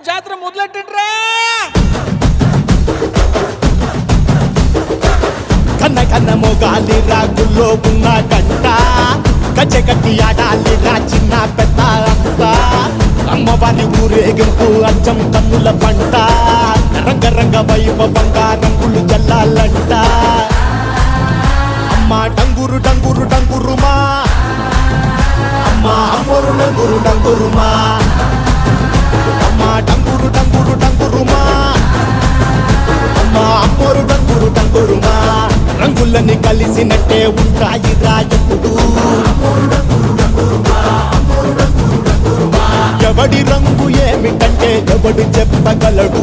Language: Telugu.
జాతర మొదలెట్టండిరా. కన్న కన్న మొగాలి రాగుల్లో ఉన్న గంట గజ్జె కట్టి ఆడాలి రా చిన్న పెద్ద అంతా. అమ్మవారి ఊరేగింపు అచ్చం కన్నుల పంట రంగరంగ వైభవంగా రంగులు జల్లాలంట. అమ్మ డంగురు డంగురు డంగురుమా అమ్మ అమ్మోరు డంగురు డంగురుమా అమ్మ డంగురు డంగురు డంగురుమా అమ్మ అమ్మోరు డంగురు డంగురుమా. రంగులని కలిసినట్టే ఉంటాయి రాయప్పుడు. ఎవడి రంగు ఏమిటంటే ఎవడు చెప్పగలడు.